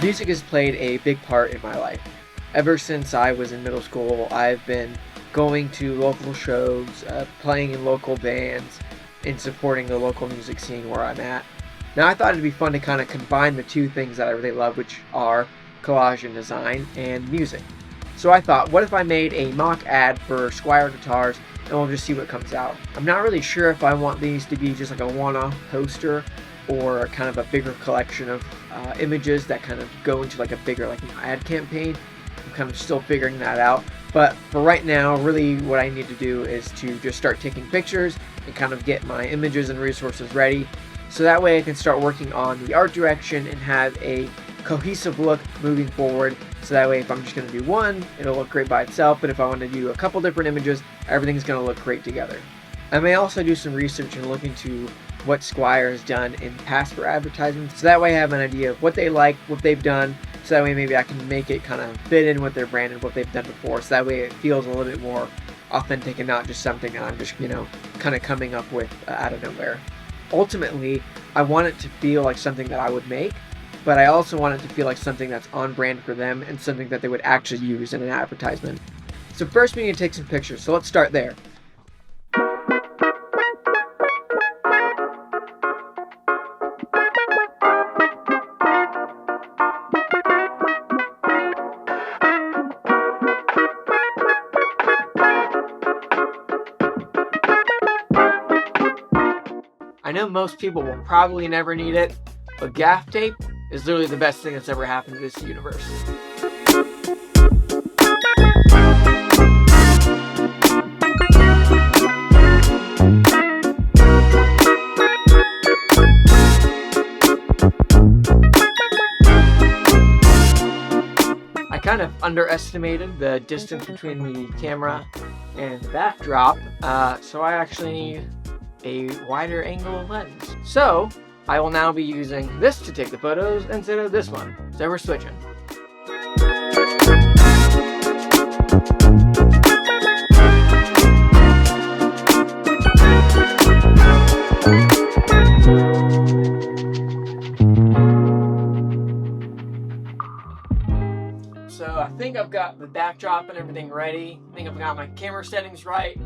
Music has played a big part in my life. Ever since I was in middle school, I've been going to local shows, playing in local bands, and supporting the local music scene where I'm at. Now I thought it'd be fun to kind of combine the two things that I really love, which are collage and design and music. So I thought, what if I made a mock ad for Squier guitars and we'll just see what comes out. I'm not really sure if I want these to be just like a one-off poster or kind of a bigger collection of images that kind of go into like a bigger ad campaign. I'm kind of still figuring that out. But for right now, really what I need to do is to just start taking pictures and kind of get my images and resources ready. So that way I can start working on the art direction and have a cohesive look moving forward. So that way if I'm just going to do one, it'll look great by itself. But if I want to do a couple different images, everything's going to look great together. I may also do some research and look into what Squier has done in past for advertisements. So that way I have an idea of what they like, what they've done. So that way maybe I can make it kind of fit in with their brand and what they've done before. So that way it feels a little bit more authentic and not just something that I'm just, kind of coming up with out of nowhere. Ultimately, I want it to feel like something that I would make, but I also want it to feel like something that's on brand for them and something that they would actually use in an advertisement. So first we need to take some pictures. So let's start there. I know most people will probably never need it, but gaff tape is literally the best thing that's ever happened to this universe. I kind of underestimated the distance between the camera and the backdrop, so I actually need a wider angle lens. So I will now be using this to take the photos instead of this one. So we're switching. So I think I've got the backdrop and everything ready. I think I've got my camera settings right.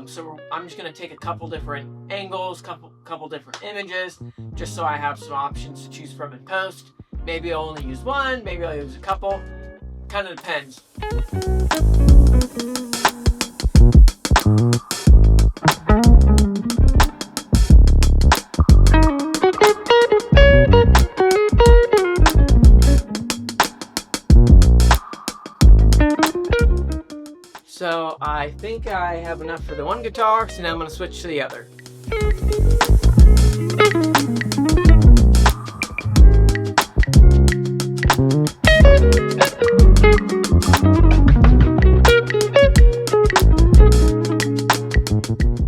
So I'm just going to take a couple different angles, couple different images, just so I have some options to choose from in post. Maybe I'll only use one, maybe I'll use a couple. Kind of depends. So I think I have enough for the one guitar, so now I'm going to switch to the other.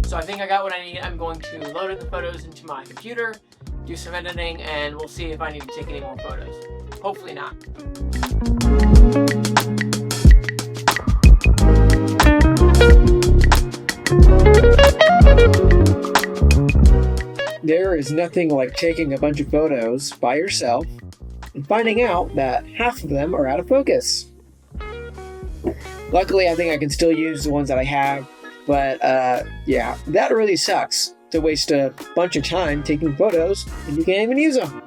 So I think I got what I need. I'm going to load the photos into my computer, do some editing, and we'll see if I need to take any more photos. Hopefully not. There is nothing like taking a bunch of photos by yourself and finding out that half of them are out of focus. Luckily, I think I can still use the ones that I have, but yeah, that really sucks to waste a bunch of time taking photos and you can't even use them.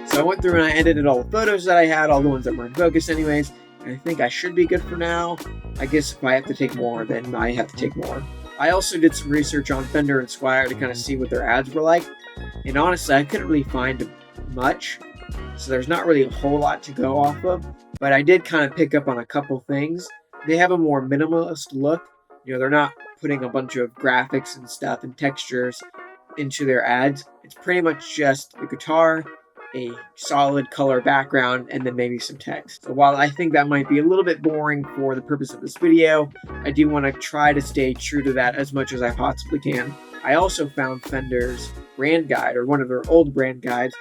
So I went through and I edited all the photos that I had, all the ones that were in focus anyways. I think I should be good for now. I guess if I have to take more, then I have to take more. I also did some research on Fender and Squier to kind of see what their ads were like. And honestly, I couldn't really find much. So there's not really a whole lot to go off of. But I did kind of pick up on a couple things. They have a more minimalist look. They're not putting a bunch of graphics and stuff and textures into their ads. It's pretty much just the guitar, a solid color background, and then maybe some text. So while I think that might be a little bit boring for the purpose of this video, I do want to try to stay true to that as much as I possibly can. I also found Fender's brand guide, or one of their old brand guides,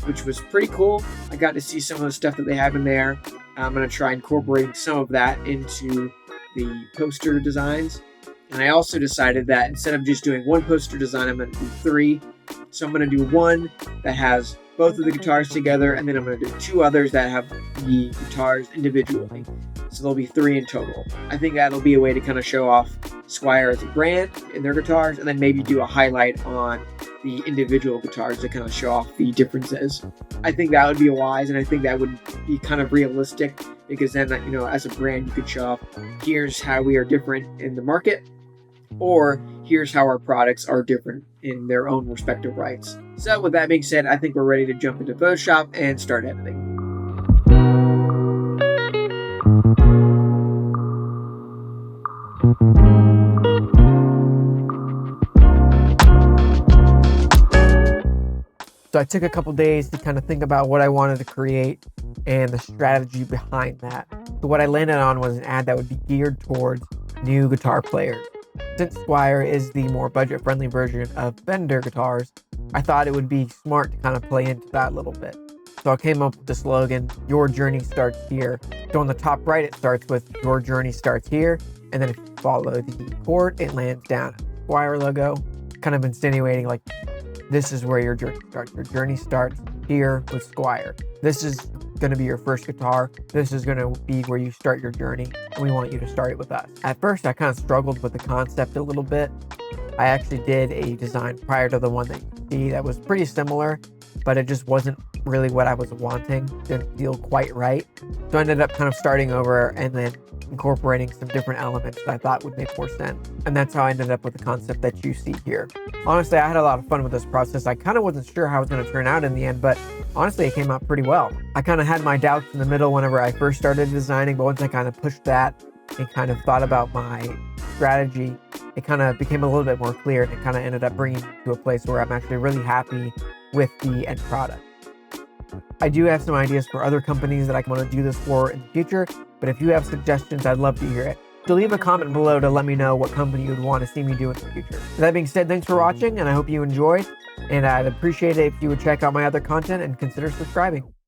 which was pretty cool. I got to see some of the stuff that they have in there. I'm going to try incorporating some of that into the poster designs. And I also decided that instead of just doing one poster design, I'm going to do three. So I'm going to do one that has both of the guitars together, and then I'm going to do two others that have the guitars individually. So there'll be three in total. I think that'll be a way to kind of show off Squier as a brand in their guitars, and then maybe do a highlight on the individual guitars to kind of show off the differences. I think that would be wise, and I think that would be kind of realistic, because then, as a brand, you could show off, here's how we are different in the market, or here's how our products are different in their own respective rights. So with that being said, I think we're ready to jump into Photoshop and start editing. So I took a couple days to kind of think about what I wanted to create and the strategy behind that. So what I landed on was an ad that would be geared towards new guitar players. Since Squier is the more budget-friendly version of Fender guitars, I thought it would be smart to kind of play into that a little bit. So I came up with the slogan, "Your journey starts here." So on the top right, it starts with "Your journey starts here," and then if you follow the chord, it lands down at the Squier logo, kind of insinuating like, this is where your journey starts. Your journey starts here with Squier. This is going to be your first guitar. This is going to be where you start your journey, and we want you to start it with us. At first, I kind of struggled with the concept a little bit. I actually did a design prior to the one that you see that was pretty similar, but it just wasn't really what I was wanting. Didn't feel quite right. So I ended up kind of starting over and then incorporating some different elements that I thought would make more sense. And that's how I ended up with the concept that you see here. Honestly, I had a lot of fun with this process. I kind of wasn't sure how it was going to turn out in the end, but honestly, it came out pretty well. I kind of had my doubts in the middle whenever I first started designing, but once I kind of pushed that and kind of thought about my strategy, it kind of became a little bit more clear, and it kind of ended up bringing me to a place where I'm actually really happy with the end product. I do have some ideas for other companies that I want to do this for in the future, but if you have suggestions, I'd love to hear it. So leave a comment below to let me know what company you would want to see me do in the future. With that being said, thanks for watching, and I hope you enjoyed, and I'd appreciate it if you would check out my other content and consider subscribing.